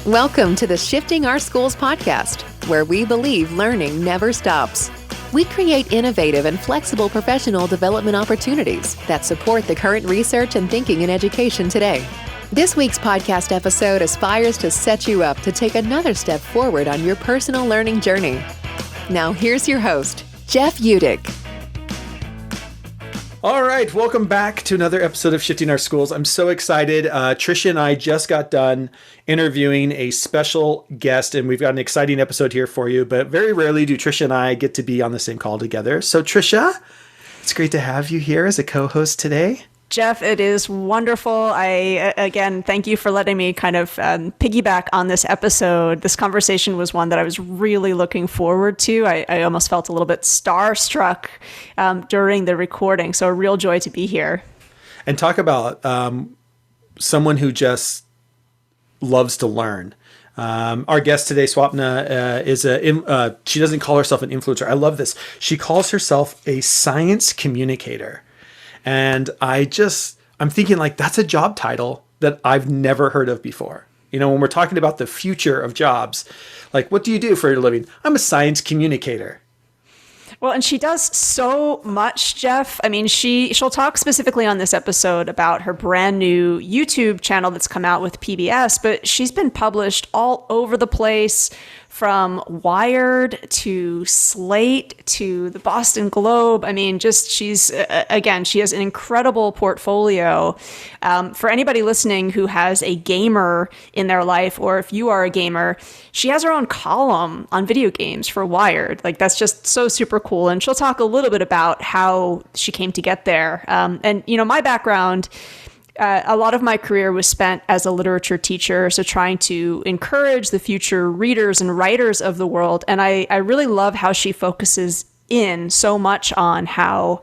Welcome to the Shifting Our Schools podcast, where we believe learning never stops. We create innovative and flexible professional development opportunities that support the current research and thinking in education today. This week's podcast episode aspires to set you up to take another step forward on your personal learning journey. Now here's your host, Jeff Udick. All right, welcome back to another episode of Shifting Our Schools. I'm so excited. Tricia and I just got done interviewing a special guest, and we've got an exciting episode here for you, but very rarely do Tricia and I get to be on the same call together. So Tricia, it's great to have you here as a co-host today. Jeff, it is wonderful. Again, thank you for letting me kind of piggyback on this episode. This conversation was one that I was really looking forward to. I almost felt a little bit starstruck during the recording. So a real joy to be here. And talk about someone who just loves to learn. Our guest today, Swapna, she doesn't call herself an influencer. I love this. She calls herself a science communicator. And I'm thinking like, that's a job title that I've never heard of before. You know, when we're talking about the future of jobs, like, what do you do for a living? I'm a science communicator. Well, and she does so much, Jeff. I mean, she'll talk specifically on this episode about her brand new YouTube channel that's come out with PBS, but she's been published all over the place, from Wired to Slate to the Boston Globe. I mean, she has an incredible portfolio. For anybody listening who has a gamer in their life, or if you are a gamer, she has her own column on video games for Wired. Like, that's just so super cool. And she'll talk a little bit about how she came to get there. And, you know, my background, a lot of my career was spent as a literature teacher, so trying to encourage the future readers and writers of the world. And I really love how she focuses in so much on how,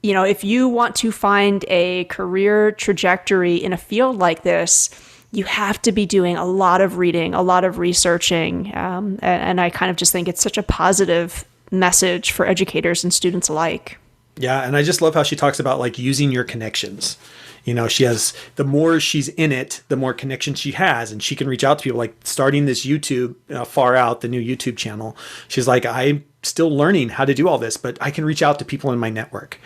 you know, if you want to find a career trajectory in a field like this, you have to be doing a lot of reading, a lot of researching. And I kind of just think it's such a positive message for educators and students alike. Yeah, and I just love how she talks about like using your connections. You know, the more she's in it, the more connections she has, and she can reach out to people. Like starting this YouTube, Far Out, the new YouTube channel. She's like, I'm still learning how to do all this, but I can reach out to people in my network.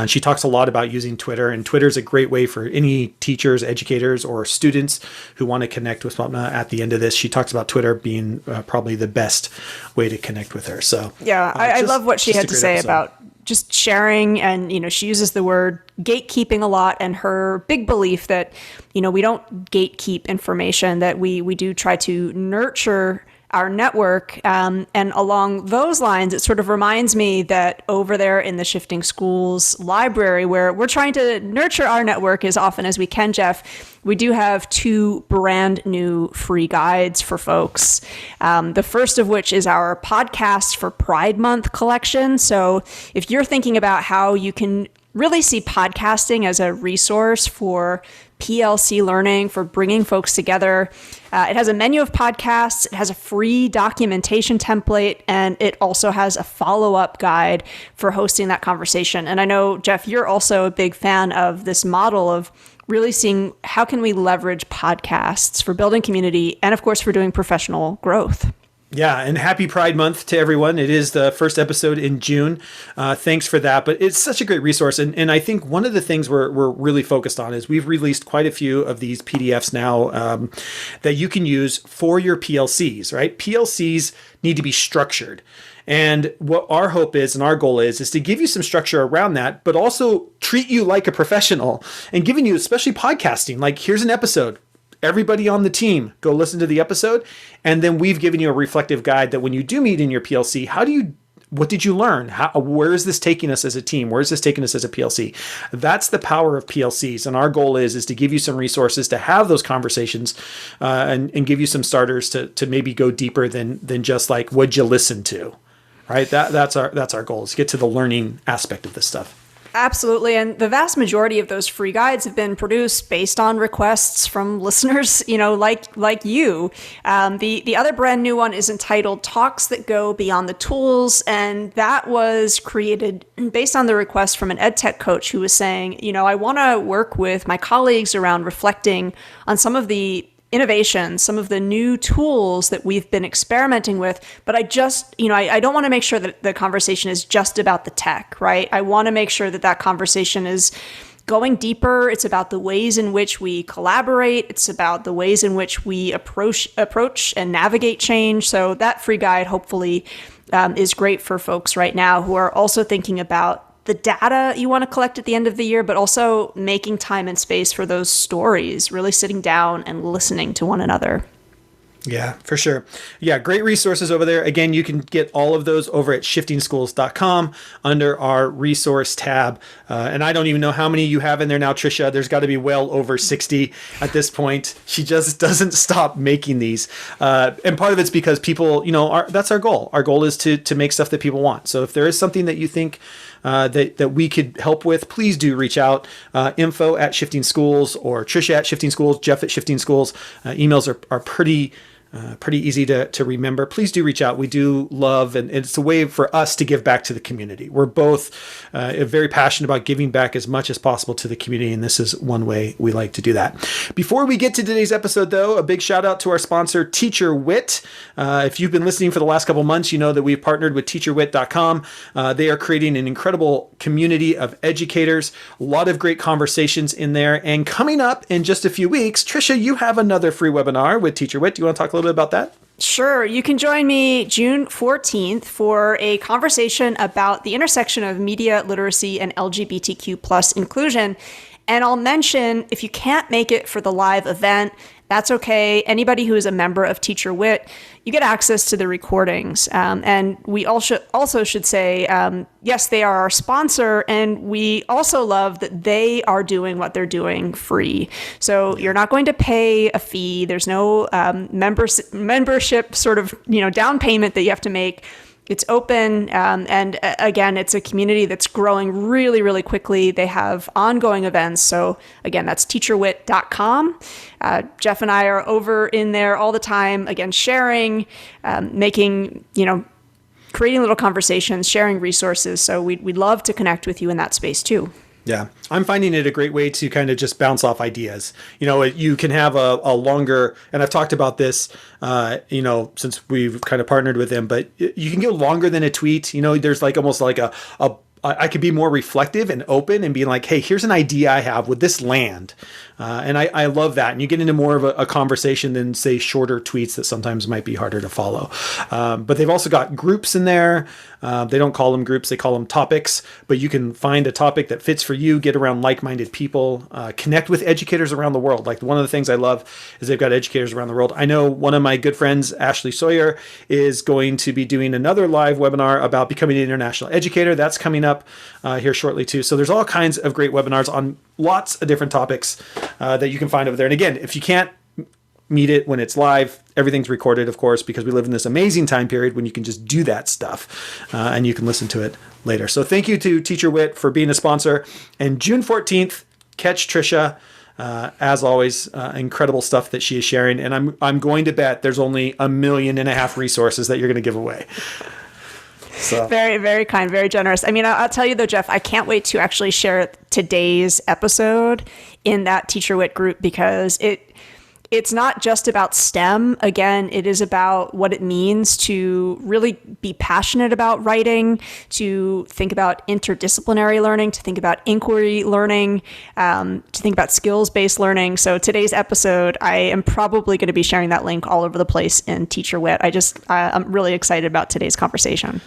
She talks a lot about using Twitter, and Twitter is a great way for any teachers, educators, or students who want to connect with Swapna. At the end of this, she talks about Twitter being probably the best way to connect with her. So yeah, I love what she had to say about just sharing. And, you know, she uses the word gatekeeping a lot, and her big belief that, you know, we don't gatekeep information, that we do try to nurture our network. And along those lines, it sort of reminds me that over there in the Shifting Schools library, where we're trying to nurture our network as often as we can, Jeff, we do have 2 brand new free guides for folks. The first of which is our Podcast for Pride Month collection. So if you're thinking about how you can really see podcasting as a resource for PLC learning, for bringing folks together, it has a menu of podcasts, it has a free documentation template, and it also has a follow-up guide for hosting that conversation. And I know, Jeff, you're also a big fan of this model of really seeing how can we leverage podcasts for building community and, of course, for doing professional growth. Yeah, and happy Pride Month to everyone. It is the first episode in June. Thanks for that. But it's such a great resource. And I think one of the things we're really focused on is we've released quite a few of these PDFs now that you can use for your PLCs, right? PLCs need to be structured. And what our hope is and our goal is to give you some structure around that, but also treat you like a professional and giving you, especially podcasting, like here's an episode. Everybody on the team, go listen to the episode. And then we've given you a reflective guide that when you do meet in your PLC, what did you learn? Where is this taking us as a team? Where is this taking us as a PLC? That's the power of PLCs. And our goal is to give you some resources to have those conversations and give you some starters to maybe go deeper than just like, what'd you listen to? Right? That's our goal, is to get to the learning aspect of this stuff. Absolutely. And the vast majority of those free guides have been produced based on requests from listeners, you know, like you. The other brand new one is entitled Talks That Go Beyond the Tools. And that was created based on the request from an ed tech coach who was saying, you know, I want to work with my colleagues around reflecting on some of the innovations, some of the new tools that we've been experimenting with. But I just, I don't want to make sure that the conversation is just about the tech, right? I want to make sure that that conversation is going deeper. It's about the ways in which we collaborate. It's about the ways in which we approach and navigate change. So that free guide hopefully is great for folks right now who are also thinking about the data you want to collect at the end of the year, but also making time and space for those stories, really sitting down and listening to one another. Yeah, for sure. Yeah, great resources over there. Again, you can get all of those over at shiftingschools.com under our resource tab. And I don't even know how many you have in there now, Trisha. There's got to be well over 60 at this point. She just doesn't stop making these. And part of it's because people, that's our goal. Our goal is to make stuff that people want. So if there is something that you think that we could help with, please do reach out. Info at Shifting Schools or Trisha at Shifting Schools, Jeff at Shifting Schools. Emails are pretty easy to remember. Please do reach out. We do love, and it's a way for us to give back to the community. We're both very passionate about giving back as much as possible to the community, and this is one way we like to do that. Before we get to today's episode, though, a big shout out to our sponsor, Teacher Wit. If you've been listening for the last couple months, you know that we've partnered with teacherwit.com. They are creating an incredible community of educators, a lot of great conversations in there. And coming up in just a few weeks, Trisha, you have another free webinar with Teacher Wit. Do you want to talk a little bit about that? Sure. You can join me June 14th for a conversation about the intersection of media literacy and LGBTQ plus inclusion. And I'll mention, if you can't make it for the live event, that's okay. Anybody who is a member of Teacher Wit, you get access to the recordings. And we also should say, yes, they are our sponsor. And we also love that they are doing what they're doing free. So you're not going to pay a fee. There's no membership sort of, down payment that you have to make. It's open, and again, it's a community that's growing really, really quickly. They have ongoing events. So again, that's teacherwit.com. Jeff and I are over in there all the time, again, sharing, making, creating little conversations, sharing resources. So we'd love to connect with you in that space too. Yeah, I'm finding it a great way to kind of just bounce off ideas. You can have a longer, and I've talked about this, since we've kind of partnered with them, but you can go longer than a tweet. There's like almost like I could be more reflective and open and being like, hey, here's an idea I have. Would this land? And I love that. And you get into more of a conversation than, say, shorter tweets that sometimes might be harder to follow. But they've also got groups in there. They don't call them groups, they call them topics. But you can find a topic that fits for you, get around like-minded people, connect with educators around the world. Like one of the things I love is they've got educators around the world. I know one of my good friends, Ashley Sawyer, is going to be doing another live webinar about becoming an international educator. That's coming up here shortly too. So there's all kinds of great webinars on lots of different topics that you can find over there. And again, if you can't meet it when it's live, everything's recorded, of course, because we live in this amazing time period when you can just do that stuff and you can listen to it later. So thank you to Teacher Wit for being a sponsor. And June 14th, catch Trisha. As always, incredible stuff that she is sharing. And I'm going to bet there's only 1.5 million resources that you're going to give away. So. Very, very kind, very generous. I mean, I'll tell you though, Jeff, I can't wait to actually share today's episode in that Teacher Wit group, because it's not just about STEM. Again, it is about what it means to really be passionate about writing, to think about interdisciplinary learning, to think about inquiry learning, to think about skills-based learning. So today's episode, I am probably going to be sharing that link all over the place in Teacher Wit. I'm really excited about today's conversation.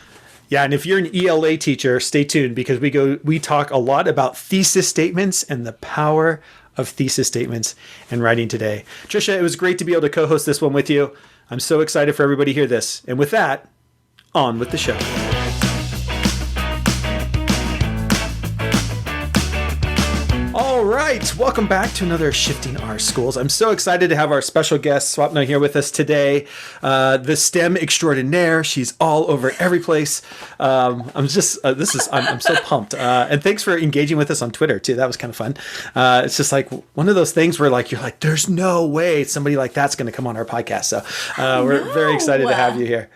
Yeah, and if you're an ELA teacher, stay tuned, because we talk a lot about thesis statements and the power of thesis statements and writing today. Trisha, it was great to be able to co-host this one with you. I'm so excited for everybody to hear this. And with that, on with the show. All right, welcome back to another Shifting Our Schools. I'm so excited to have our special guest, Swapna, here with us today. The STEM extraordinaire. She's all over every place. I'm so pumped. And thanks for engaging with us on Twitter too. That was kind of fun. It's just like one of those things where you're like, there's no way somebody like that's going to come on our podcast. So we're very excited to have you here.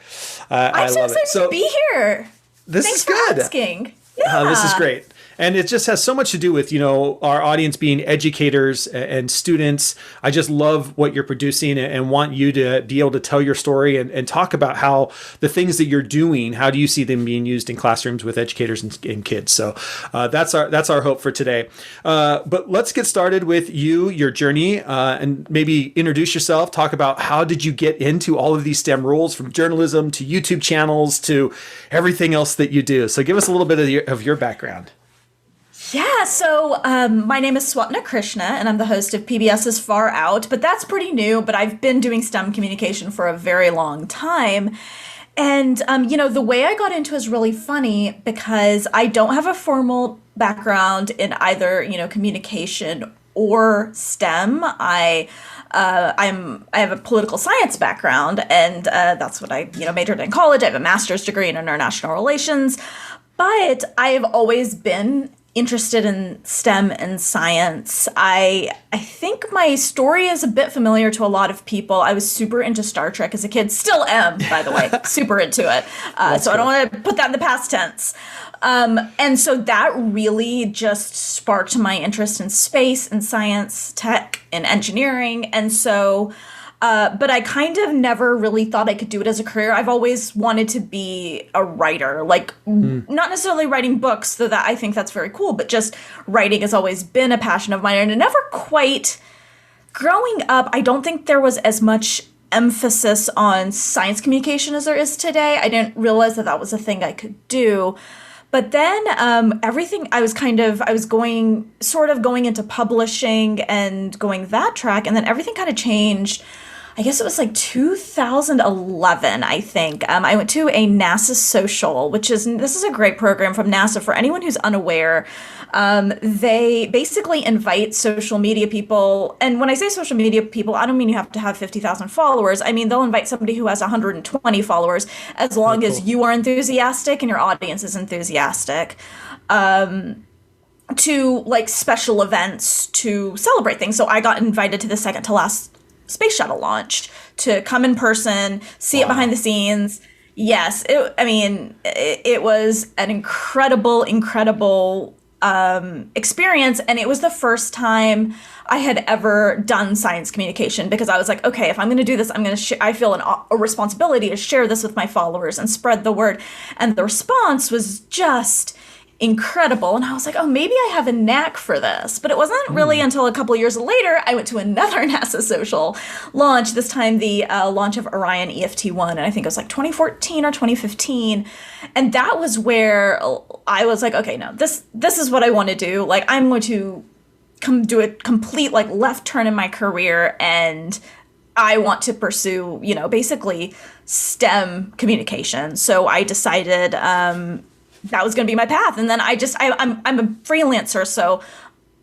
I'm so excited to be here. This Thanks is good. For asking. Yeah. This is great. And it just has so much to do with, our audience being educators and students. I just love what you're producing and want you to be able to tell your story and talk about how the things that you're doing, how do you see them being used in classrooms with educators and kids? So that's our hope for today. But let's get started with your journey, and maybe introduce yourself, talk about how did you get into all of these STEM roles, from journalism to YouTube channels to everything else that you do. So give us a little bit of your background. Yeah, so my name is Swapna Krishna, and I'm the host of PBS's Far Out, but that's pretty new, but I've been doing STEM communication for a very long time. And, the way I got into it is really funny because I don't have a formal background in either, communication or STEM. I have a political science background, and that's what I, majored in college. I have a master's degree in international relations, but I have always been interested in STEM and science. I think my story is a bit familiar to a lot of people. I was super into Star Trek as a kid. Still am, by the way, super into it. So I don't want to put that in the past tense. And so that really just sparked my interest in space and science, tech, and engineering. And so but I kind of never really thought I could do it as a career. I've always wanted to be a writer, not necessarily writing books, though that I think that's very cool, but just writing has always been a passion of mine. And it never quite, growing up, I don't think there was as much emphasis on science communication as there is today. I didn't realize that was a thing I could do. But then everything, I was going into publishing and going that track, and then everything kind of changed. I guess it was like 2011, I think. I went to a NASA social, this is a great program from NASA. For anyone who's unaware, they basically invite social media people. And when I say social media people, I don't mean you have to have 50,000 followers. I mean, they'll invite somebody who has 120 followers, as long as you are enthusiastic and your audience is enthusiastic, to like special events to celebrate things. So I got invited to the second to last space shuttle launch to come in person, see it behind the scenes. Yes, it was an incredible experience, and it was the first time I had ever done science communication, because I was like, okay, if I'm going to do this, I feel a responsibility to share this with my followers and spread the word. And the response was just incredible. And I was like, oh, maybe I have a knack for this. But it wasn't really until a couple of years later I went to another NASA social launch, this time the launch of Orion EFT-1, and I think it was like 2014 or 2015. And that was where I was like, okay, no, this is what I want to do. Like, I'm going to do a complete like left turn in my career, and I want to pursue, basically STEM communication. So I decided that was going to be my path. And then I'm a freelancer, so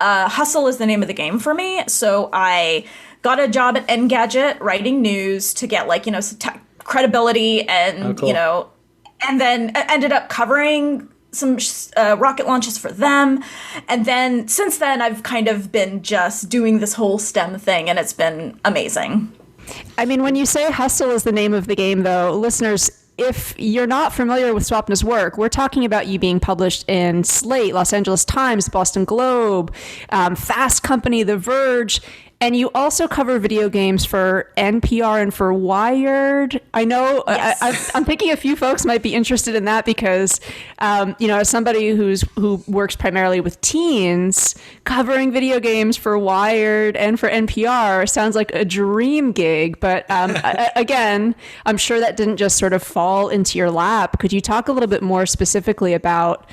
hustle is the name of the game for me. So I got a job at Engadget writing news to get some credibility, and and then ended up covering some rocket launches for them. And then since then I've kind of been just doing this whole STEM thing, and it's been amazing. I mean, when you say hustle is the name of the game, though, listeners, if you're not familiar with Swapna's work, we're talking about you being published in Slate, Los Angeles Times, Boston Globe, Fast Company, The Verge, and you also cover video games for NPR and for Wired. I know, yes. I'm thinking a few folks might be interested in that because, as somebody who works primarily with teens, covering video games for Wired and for NPR sounds like a dream gig. But again, I'm sure that didn't just sort of fall into your lap. Could you talk a little bit more specifically about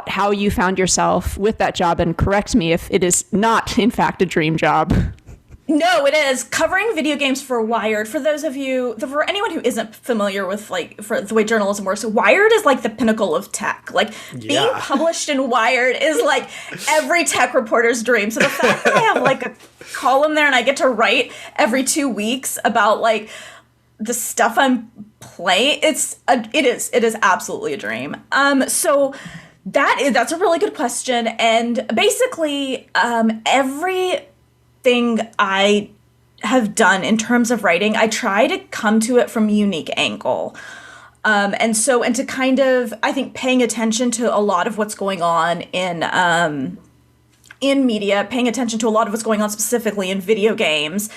how you found yourself with that job, and correct me if it is not, in fact, a dream job? No, it is. Covering video games for Wired. For anyone who isn't familiar with for the way journalism works, Wired is like the pinnacle of tech. Being published in Wired is like every tech reporter's dream. So the fact that I have a column there and I get to write every 2 weeks about the stuff I'm playing, it is absolutely a dream. So that's a really good question. And basically, everything I have done in terms of writing, I try to come to it from a unique angle. And to kind of, I think, paying attention to a lot of what's going on in media, paying attention to a lot of what's going on specifically in video games,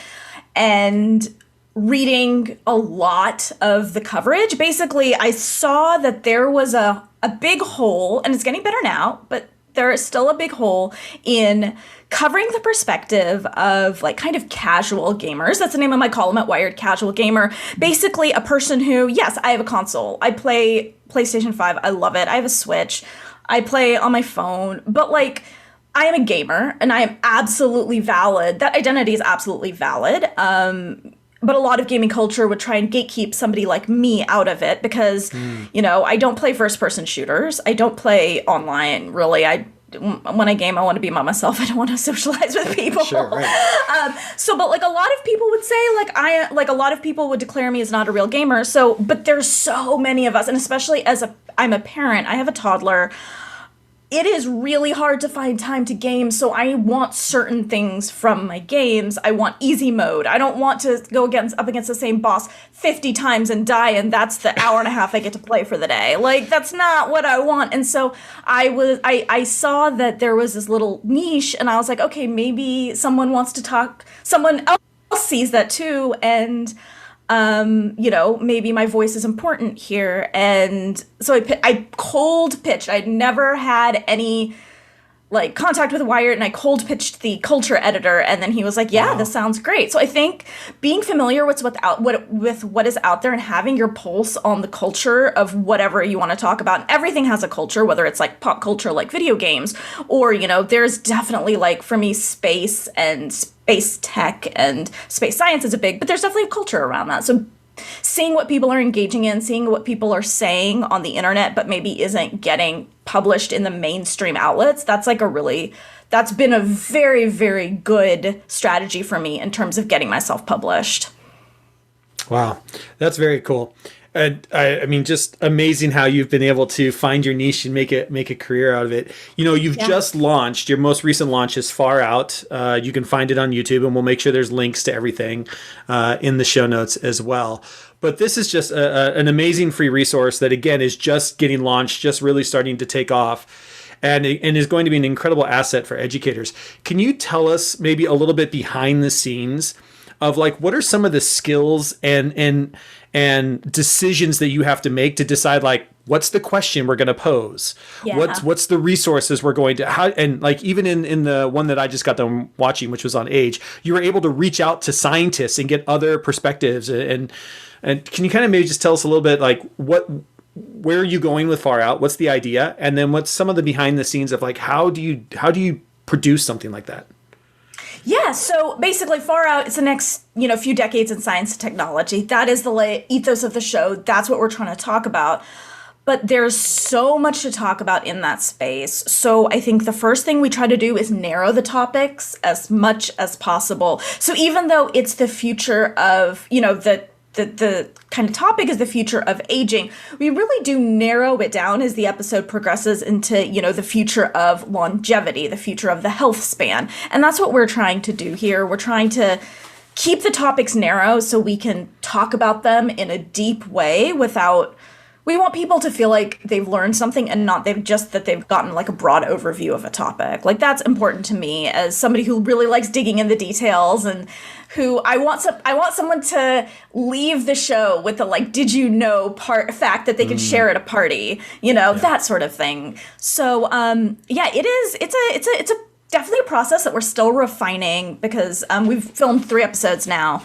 and reading a lot of the coverage. Basically, I saw that there was a big hole, and it's getting better now, but there is still a big hole in covering the perspective of like kind of casual gamers. That's the name of my column at Wired, Casual Gamer. Basically a person who, yes, I have a console. I play PlayStation 5. I love it. I have a Switch. I play on my phone. But like, I am a gamer, and I am absolutely valid. That identity is absolutely valid. But a lot of gaming culture would try and gatekeep somebody like me out of it because, I don't play first-person shooters. I don't play online, really. When I game, I want to be by myself. I don't want to socialize with people. Sure, right. But like a lot of people would say, like a lot of people would declare me as not a real gamer. But there's so many of us, and especially I'm a parent. I have a toddler. It is really hard to find time to game, so I want certain things from my games. I want easy mode. I don't want to go up against the same boss 50 times and die, and that's the hour and a half I get to play for the day. Like, that's not what I want. And so I saw that there was this little niche, and I was like, okay, maybe someone wants to talk. Someone else sees that too, and maybe my voice is important here. And so I cold pitched. I'd never had any like contact with Wired, and I cold pitched the culture editor, and then he was like, yeah, This sounds great. So I think being familiar with what is out there and having your pulse on the culture of whatever you want to talk about, and everything has a culture, whether it's like pop culture like video games, or there's definitely like for me space and space tech and space science is but there's definitely a culture around that. So seeing what people are engaging in, seeing what people are saying on the internet, but maybe isn't getting published in the mainstream outlets, that's been a very, very good strategy for me in terms of getting myself published. Wow, that's very cool. And I mean, just amazing how you've been able to find your niche and make a career out of it. You've just launched, your most recent launch is Far Out. You can find it on YouTube, and we'll make sure there's links to everything in the show notes as well. But this is just an amazing free resource that, again, is just getting launched, just really starting to take off, and is going to be an incredible asset for educators. Can you tell us maybe a little bit behind the scenes of like, what are some of the skills and decisions that you have to make to decide like, what's the question we're going to pose? Yeah. What's the resources we're going to, and like even in the one that I just got done watching, which was on age, you were able to reach out to scientists and get other perspectives. And can you kind of maybe just tell us a little bit like where are you going with Far Out? What's the idea? And then what's some of the behind the scenes of like, how do you produce something like that? Yeah, so basically Far Out, it's the next, few decades in science and technology. That is the ethos of the show. That's what we're trying to talk about. But there's so much to talk about in that space. So I think the first thing we try to do is narrow the topics as much as possible. So even though it's the future of, the kind of topic is the future of aging, we really do narrow it down as the episode progresses into, the future of longevity, the future of the health span. And that's what we're trying to do here. We're trying to keep the topics narrow so we can talk about them in a deep way we want people to feel like they've learned something and not they've gotten like a broad overview of a topic. Like that's important to me as somebody who really likes digging in the details and who I want someone to leave the show with the like, did you know fact that they could share at a party, that sort of thing. So it's definitely a process that we're still refining because we've filmed 3 episodes now.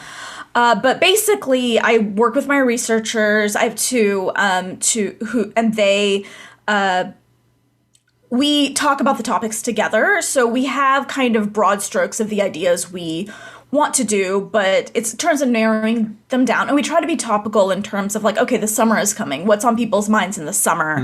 But basically, I work with my researchers. I have two we talk about the topics together. So we have kind of broad strokes of the ideas we want to do, but it's in terms of narrowing them down. And we try to be topical in terms of like, okay, the summer is coming. What's on people's minds in the summer?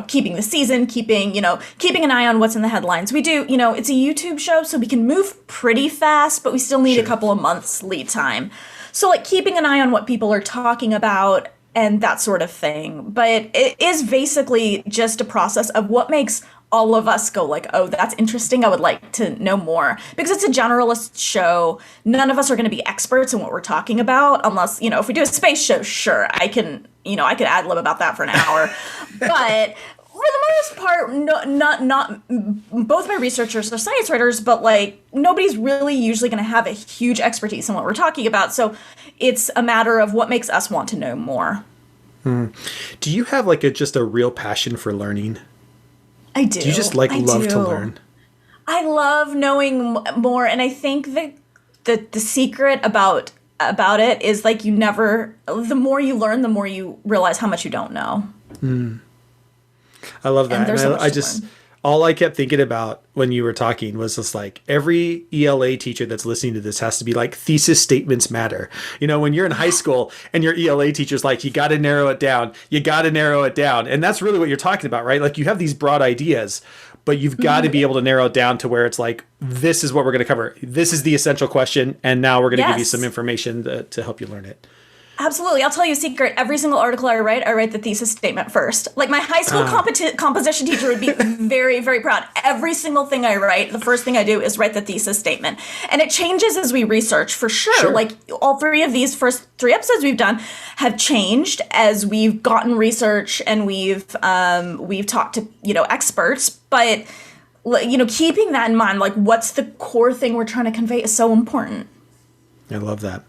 Keeping the season, keeping an eye on what's in the headlines. We do, it's a YouTube show, so we can move pretty fast, but we still need a couple of months lead time. So like keeping an eye on what people are talking about and that sort of thing. But it is basically just a process of what makes all of us go like, oh, that's interesting. I would like to know more, because it's a generalist show. None of us are going to be experts in what we're talking about, unless, if we do a space show, sure, I can ad lib about that for an hour. But for the most part, not both my researchers are science writers, but like nobody's really usually going to have a huge expertise in what we're talking about. So it's a matter of what makes us want to know more. Do you have like just a real passion for learning? I do. Do you just love to learn? I love knowing more, and I think that the secret about it is like the more you learn, the more you realize how much you don't know. I love that. And all I kept thinking about when you were talking was just like every ELA teacher that's listening to this has to be like, thesis statements matter. When you're in high school and your ELA teacher's like, you got to narrow it down. You got to narrow it down. And that's really what you're talking about, right? Like you have these broad ideas, but you've got to be able to narrow it down to where it's like, this is what we're going to cover. This is the essential question. And now we're going to give you some information to help you learn it. Absolutely. I'll tell you a secret. Every single article I write the thesis statement first. Like my high school composition teacher would be very, very proud. Every single thing I write, the first thing I do is write the thesis statement. And it changes as we research, for sure. Like all three of these first 3 episodes we've done have changed as we've gotten research and we've talked to, experts. But, keeping that in mind, like what's the core thing we're trying to convey is so important. I love that.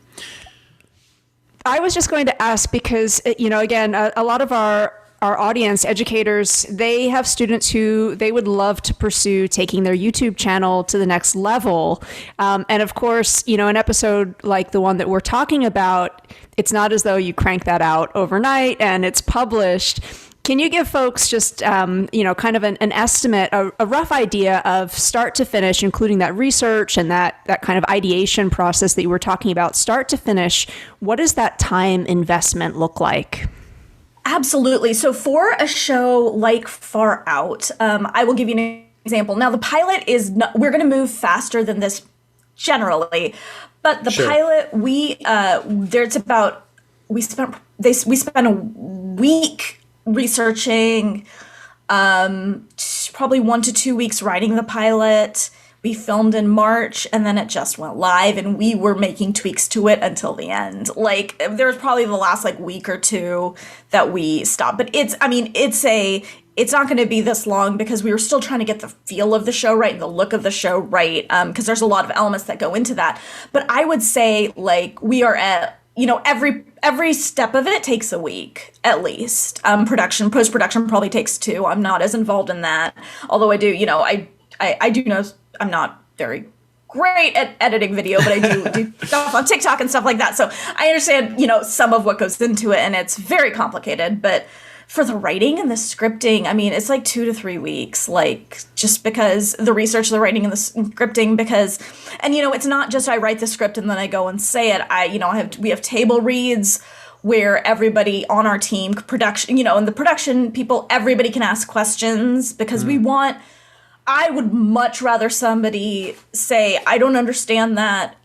I was just going to ask because, again, a lot of our audience, educators, they have students who they would love to pursue taking their YouTube channel to the next level. And of course, an episode like the one that we're talking about, it's not as though you crank that out overnight and it's published. Can you give folks just, kind of an estimate, a rough idea of start to finish, including that research and that kind of ideation process that you were talking about, start to finish? What does that time investment look like? Absolutely. So for a show like Far Out, I will give you an example. Now, the pilot we're going to move faster than this generally, but the pilot, we spent a week researching, probably 1 to 2 weeks writing the pilot. We filmed in March and then it just went live and we were making tweaks to it until the end. Like there was probably the last week or two that we stopped, but it's not going to be this long because we were still trying to get the feel of the show right and the look of the show right. Because there's a lot of elements that go into that. But I would say we are at, every step of it takes a week at least. Post-production probably takes 2. I'm not as involved in that. Although I do, I do know I'm not very great at editing video, but I do stuff on TikTok and stuff like that. So I understand, some of what goes into it and it's very complicated, but for the writing and the scripting, it's 2 to 3 weeks, just because the research, the writing and the scripting, and it's not just I write the script and then I go and say it. We have table reads where everybody on our team, production, and the production people, everybody can ask questions because I would much rather somebody say, I don't understand that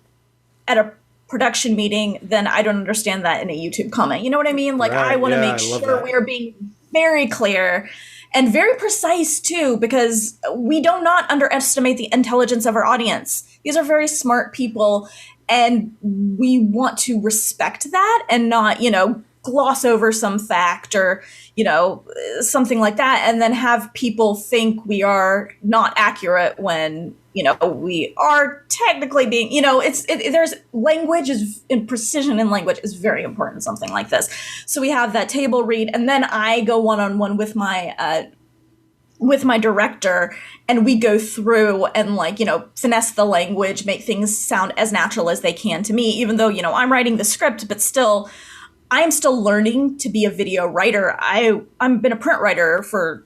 at a production meeting than I don't understand that in a YouTube comment. You know what I mean? Right, I want to make sure we're being very clear and very precise too, because we do not underestimate the intelligence of our audience. These are very smart people and we want to respect that and not, gloss over some fact or, something like that, and then have people think we are not accurate when, we are technically being, there's language and precision in language is very important in something like this. So we have that table read, and then I go one-on-one with my director, and we go through and finesse the language, make things sound as natural as they can to me, even though, I'm writing the script, but still, I'm still learning to be a video writer. I've been a print writer for,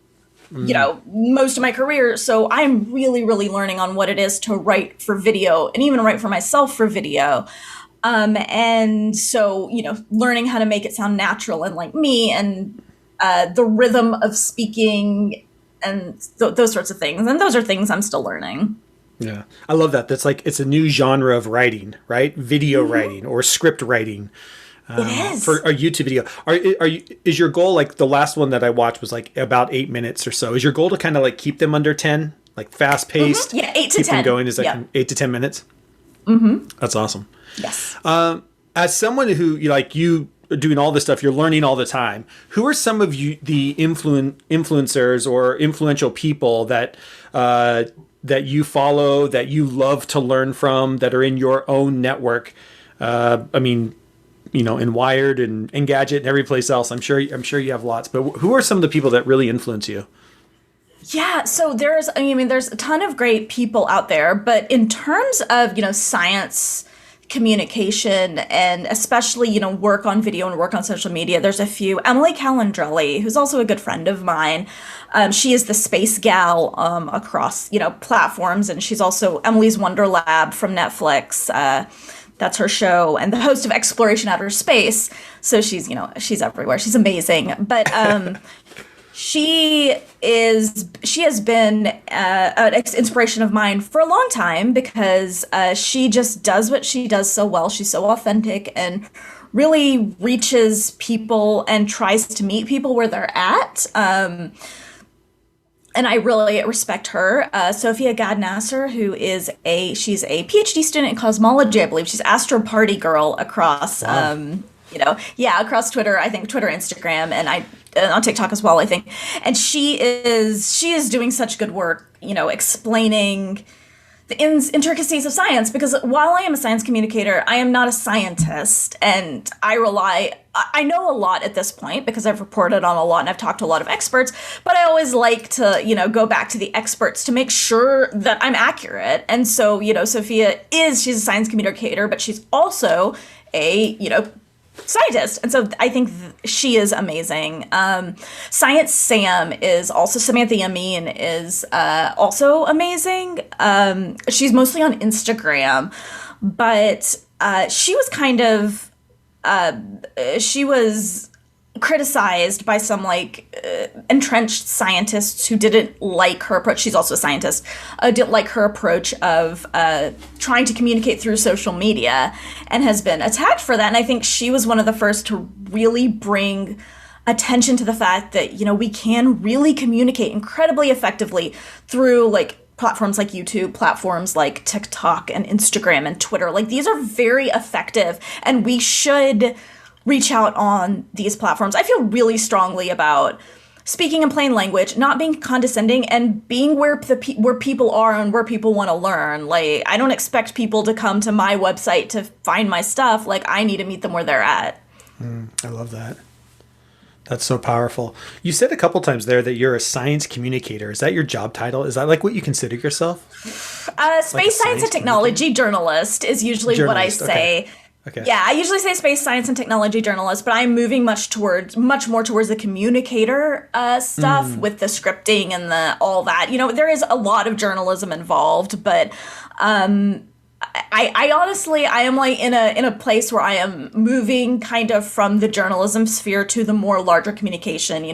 most of my career. So I'm really, really learning on what it is to write for video and even write for myself for video. And so, learning how to make it sound natural and like me and the rhythm of speaking and those sorts of things. And those are things I'm still learning. Yeah. I love that. That's it's a new genre of writing, right? Video writing or script writing. It is. for a YouTube video. Is your goal, like the last one that I watched was like about 8 minutes or so? Is your goal to kind of like keep them under 10, like fast paced? Yeah, 8 to keep 10. Them going is like 8 to 10 minutes. Mm-hmm. That's awesome. Yes. As someone who you are doing all this stuff, you're learning all the time. Who are some of the influencers or influential people that you follow, that you love to learn from, that are in your own network? I mean, in Wired and Engadget and every place else. I'm sure you have lots. But who are some of the people that really influence you? Yeah, so there's a ton of great people out there, but in terms of, science communication and especially, work on video and work on social media, there's a few. Emily Calandrelli, who's also a good friend of mine. She is the space gal across, platforms, and she's also Emily's Wonder Lab from Netflix. That's her show, and the host of Exploration Outer Space. So she's everywhere. She's amazing. But she has been an inspiration of mine for a long time because she just does what she does so well. She's so authentic and really reaches people and tries to meet people where they're at. And I really respect her. Sophia Gad-Nasser, she's a PhD student in cosmology, I believe. She's Astro Party Girl across, across Twitter, I think Twitter, Instagram, and on TikTok as well, I think. And she is doing such good work, explaining the intricacies of science, because while I am a science communicator, I am not a scientist, and I know a lot at this point because I've reported on a lot and I've talked to a lot of experts, but I always like to, go back to the experts to make sure that I'm accurate. And so, Sophia she's a science communicator, but she's also a, scientist. And so I think she is amazing. Science Sam is also, Samantha Yamin is also amazing. She's mostly on Instagram, but she was kind of, she was criticized by some entrenched scientists who didn't like her approach. She's also a scientist. Didn't like her approach of trying to communicate through social media, and has been attacked for that. And I think she was one of the first to really bring attention to the fact that, we can really communicate incredibly effectively through platforms like YouTube, platforms like TikTok and Instagram and Twitter. These are very effective, and we should reach out on these platforms. I feel really strongly about speaking in plain language, not being condescending, and being where people are and where people want to learn. I don't expect people to come to my website to find my stuff. I need to meet them where they're at. I love that. That's so powerful. You said a couple times there that you're a science communicator. Is that your job title? Is that what you consider yourself? Space science and technology journalist is usually what I say. Okay. Yeah, I usually say space science and technology journalist, but I'm moving much more towards the communicator stuff with the scripting and all that. There is a lot of journalism involved, but I honestly, I am in a place where I am moving kind of from the journalism sphere to the more larger communication.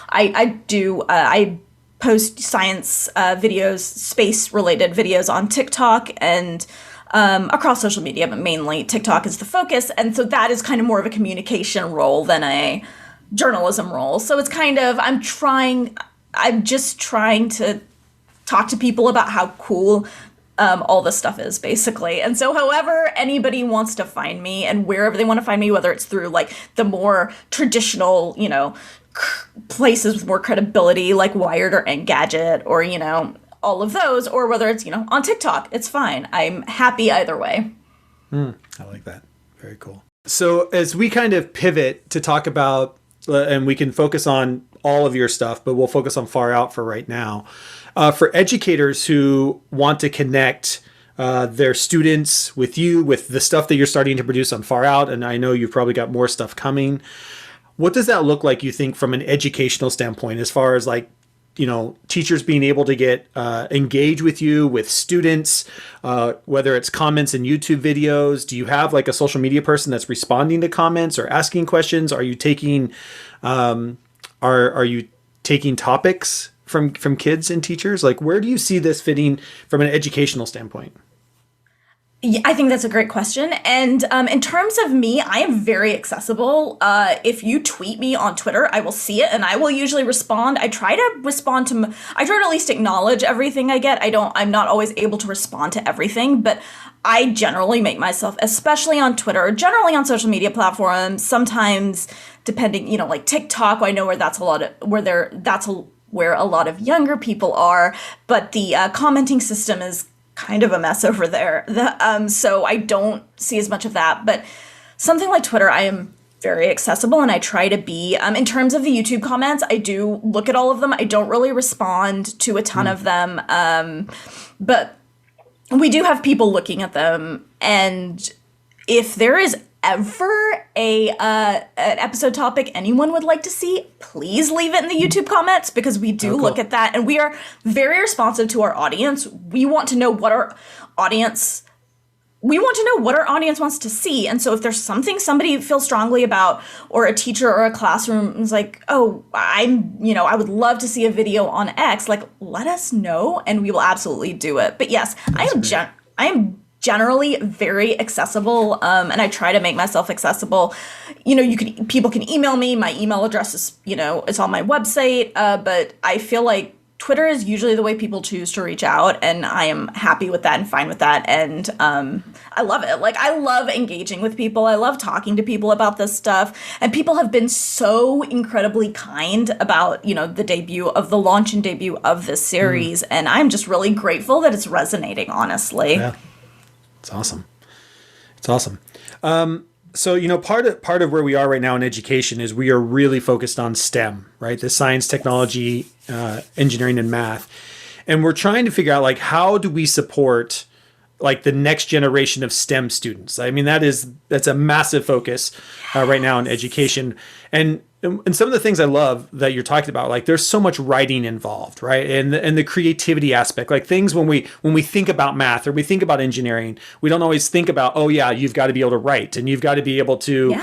I post science videos, space related videos on TikTok and across social media, but mainly TikTok is the focus. And so that is kind of more of a communication role than a journalism role. So it's kind of, I'm just trying to talk to people about how cool all this stuff is, basically. And so however anybody wants to find me and wherever they want to find me, whether it's through the more traditional, places with more credibility like Wired or Engadget or, all of those, or whether it's, on TikTok, it's fine. I'm happy either way. I like that. Very cool. So as we kind of pivot to talk about, and we can focus on all of your stuff, but we'll focus on Far Out for right now. For educators who want to connect their students with you, with the stuff that you're starting to produce on Far Out, and I know you've probably got more stuff coming. What does that look like, you think, from an educational standpoint, as far as teachers being able to get engage with you, with students, whether it's comments in YouTube videos? Do you have a social media person that's responding to comments or asking questions? Are you taking are you taking topics from kids and teachers? Where do you see this fitting from an educational standpoint? Yeah, I think that's a great question. And in terms of me, I am very accessible. If you tweet me on Twitter, I will see it and I will usually respond. I try to respond to, I try to at least acknowledge everything I get. I'm not always able to respond to everything, but I generally make myself, especially on Twitter, generally on social media platforms, sometimes depending, like TikTok, I know where that's where a lot of younger people are, but the commenting system is kind of a mess over there. So I don't see as much of that. But something like Twitter, I am very accessible and I try to be. In terms of the YouTube comments, I do look at all of them. I don't really respond to a ton of them. But we do have people looking at them. And if there is ever an episode topic anyone would like to see, please leave it in the YouTube comments, because we do look at that and we are very responsive to our audience. We want to know what our audience wants to see. And so if there's something somebody feels strongly about, or a teacher or a classroom is like, oh, I would love to see a video on X, like, let us know and we will absolutely do it. But yes, I am generally very accessible, and I try to make myself accessible. People can email me. My email address is, it's on my website, but I feel like Twitter is usually the way people choose to reach out, and I am happy with that and fine with that, and I love it. Like, I love engaging with people. I love talking to people about this stuff, and people have been so incredibly kind about, the launch and debut of this series, and I'm just really grateful that it's resonating, honestly. Yeah. It's awesome. It's awesome. So, part of where we are right now in education is we are really focused on STEM, right? The science, technology, engineering, and math. And we're trying to figure out, like, how do we support, like, the next generation of STEM students? I mean, that's a massive focus right now in education. And some of the things I love that you're talking about, like, there's so much writing involved, right? And the creativity aspect, like, things when we think about math or we think about engineering, we don't always think about, oh yeah, you've got to be able to write and you've got to be able to,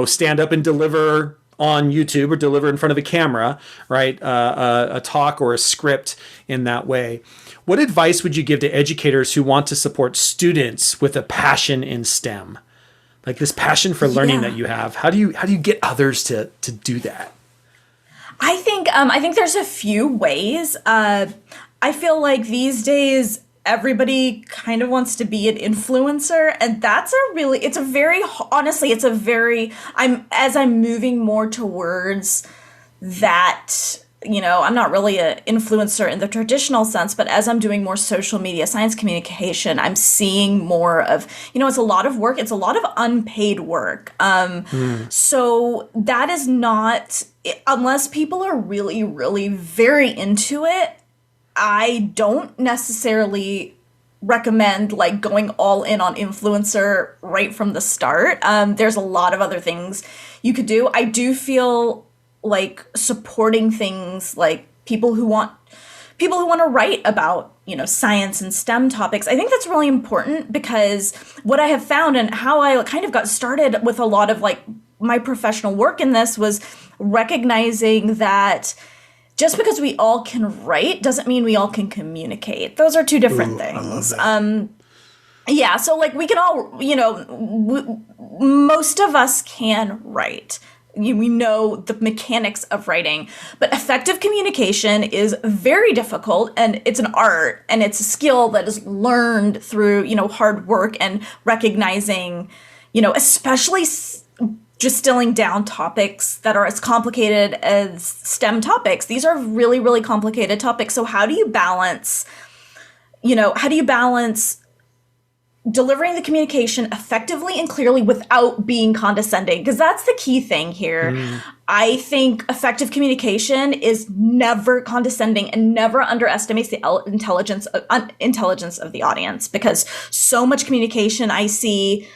stand up and deliver on YouTube or deliver in front of a camera, right? A talk or a script in that way. What advice would you give to educators who want to support students with a passion in STEM? Like, this passion for learning that you have, how do you get others to do that? I think there's a few ways. I feel like these days everybody kind of wants to be an influencer, and as I'm moving more towards that. I'm not really an influencer in the traditional sense, but as I'm doing more social media, science communication, I'm seeing more of, it's a lot of work. It's a lot of unpaid work. So that is not, unless people are really, really very into it, I don't necessarily recommend, like, going all in on influencer right from the start. There's a lot of other things you could do. I do feel like supporting things like people who want to write about, science and STEM topics. I think that's really important, because what I have found and how I kind of got started with a lot of, like, my professional work in this was recognizing that just because we all can write doesn't mean we all can communicate. Those are two different things. Yeah, so, like, we can all, most of us can write. We know the mechanics of writing, but effective communication is very difficult, and it's an art, and it's a skill that is learned through, hard work and recognizing, especially distilling down topics that are as complicated as STEM topics. These are really, really complicated topics. So how do you balance delivering the communication effectively and clearly without being condescending? Because that's the key thing here. I think effective communication is never condescending and never underestimates the intelligence of the audience, because so much communication I see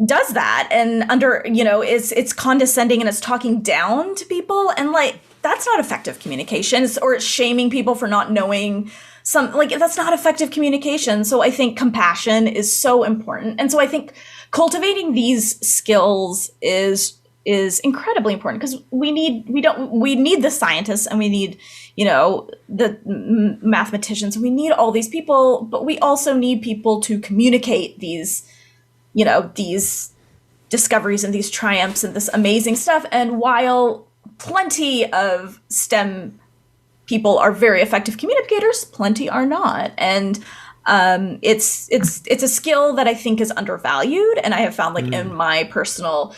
does that, and it's condescending and it's talking down to people, and, like, that's not effective communication. Or it's shaming people for not knowing that's not effective communication. So I think compassion is so important. And so I think cultivating these skills is is incredibly important, because we need the scientists, and we need, the mathematicians, and we need all these people, but we also need people to communicate these discoveries and these triumphs and this amazing stuff. And while plenty of STEM people are very effective communicators, plenty are not. And it's a skill that I think is undervalued. And I have found, like, in my personal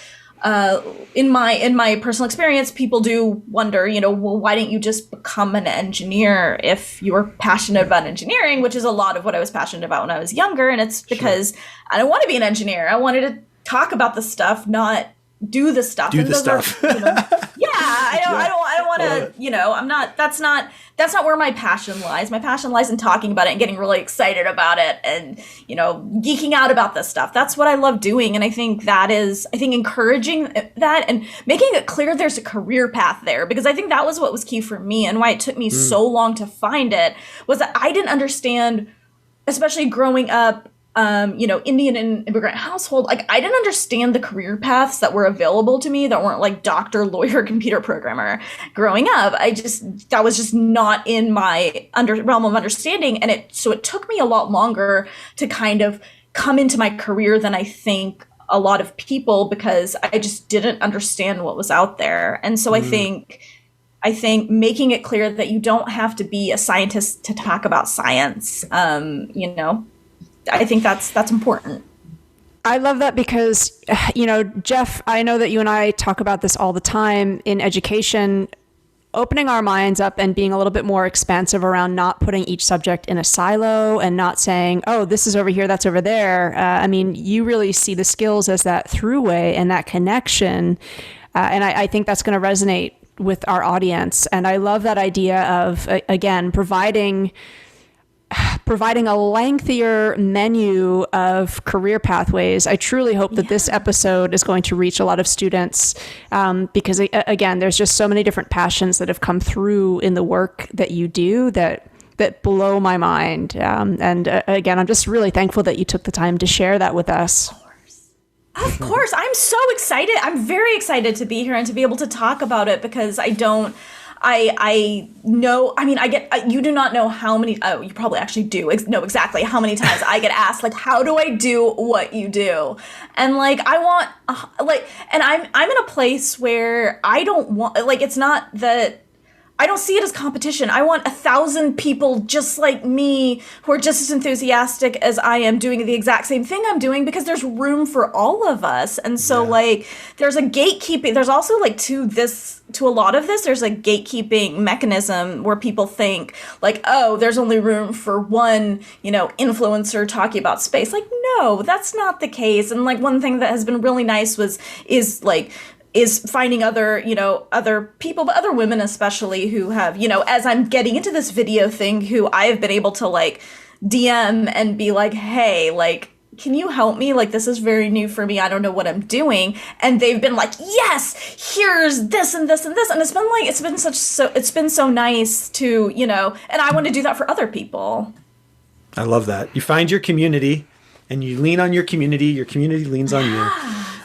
experience, people do wonder, well, why didn't you just become an engineer if you were passionate about engineering, which is a lot of what I was passionate about when I was younger. And it's because I don't want to be an engineer. I wanted to talk about the stuff, not do the stuff. Do the stuff. I don't want to, that's not where my passion lies. My passion lies in talking about it and getting really excited about it and, geeking out about this stuff. That's what I love doing. And I think encouraging that and making it clear there's a career path there, because I think that was what was key for me, and why it took me so long to find it, was that I didn't understand, especially growing up, Indian and immigrant household, like, I didn't understand the career paths that were available to me that weren't like doctor, lawyer, computer programmer. Growing up, that was just not in my realm of understanding. And it took me a lot longer to kind of come into my career than I think a lot of people, because I just didn't understand what was out there. And so I think making it clear that you don't have to be a scientist to talk about science, I think that's important. I love that because, Jeff, I know that you and I talk about this all the time in education, opening our minds up and being a little bit more expansive around not putting each subject in a silo and not saying, oh, this is over here, that's over there. You really see the skills as that throughway and that connection. And I think that's going to resonate with our audience. And I love that idea of, again, providing a lengthier menu of career pathways. I truly hope that this episode is going to reach a lot of students, because, again, there's just so many different passions that have come through in the work that you do that blow my mind. Again, I'm just really thankful that you took the time to share that with us. Of course. I'm so excited. I'm very excited to be here and to be able to talk about it, because I know, you do not know how many, you probably actually do know exactly how many times I get asked, like, how do I do what you do? And like, I want, and I'm in a place where I don't want, like, it's not that, I don't see it as competition. I want 1,000 people just like me who are just as enthusiastic as I am doing the exact same thing I'm doing, because there's room for all of us. And so like, there's a gatekeeping, there's also like to a lot of this, there's a gatekeeping mechanism where people think like, oh, there's only room for one, influencer talking about space. Like, no, that's not the case. And like, one thing that has been really nice is finding other people, but other women especially, who have, as I'm getting into this video thing, who I have been able to like DM and be like, hey, like, can you help me? Like, this is very new for me. I don't know what I'm doing. And they've been like, yes, here's this and this and this. And it's been so nice to, and I want to do that for other people. I love that. You find your community and you lean on your community leans on you.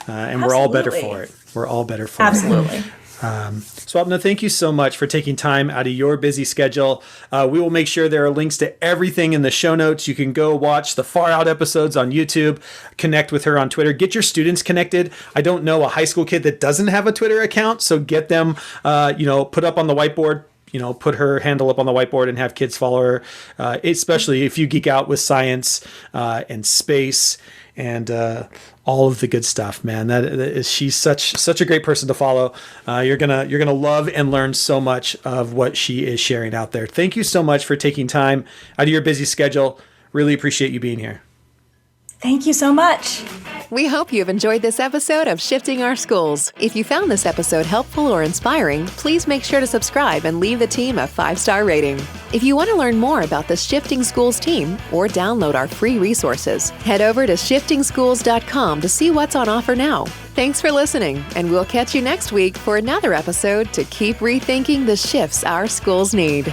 And we're all better for it. We're all better for Absolutely. it. Swapna, thank you so much for taking time out of your busy schedule. We will make sure there are links to everything in the show notes. You can go watch the Far Out episodes on YouTube, connect with her on Twitter, get your students connected. I don't know a high school kid that doesn't have a Twitter account, so get them, put up on the whiteboard. Put her handle up on the whiteboard and have kids follow her, especially if you geek out with science and space and all of the good stuff, man. She's such a great person to follow. You're gonna love and learn so much of what she is sharing out there. Thank you so much for taking time out of your busy schedule. Really appreciate you being here. Thank you so much. We hope you've enjoyed this episode of Shifting Our Schools. If you found this episode helpful or inspiring, please make sure to subscribe and leave the team a 5-star rating. If you want to learn more about the Shifting Schools team or download our free resources, head over to shiftingschools.com to see what's on offer now. Thanks for listening, and we'll catch you next week for another episode to keep rethinking the shifts our schools need.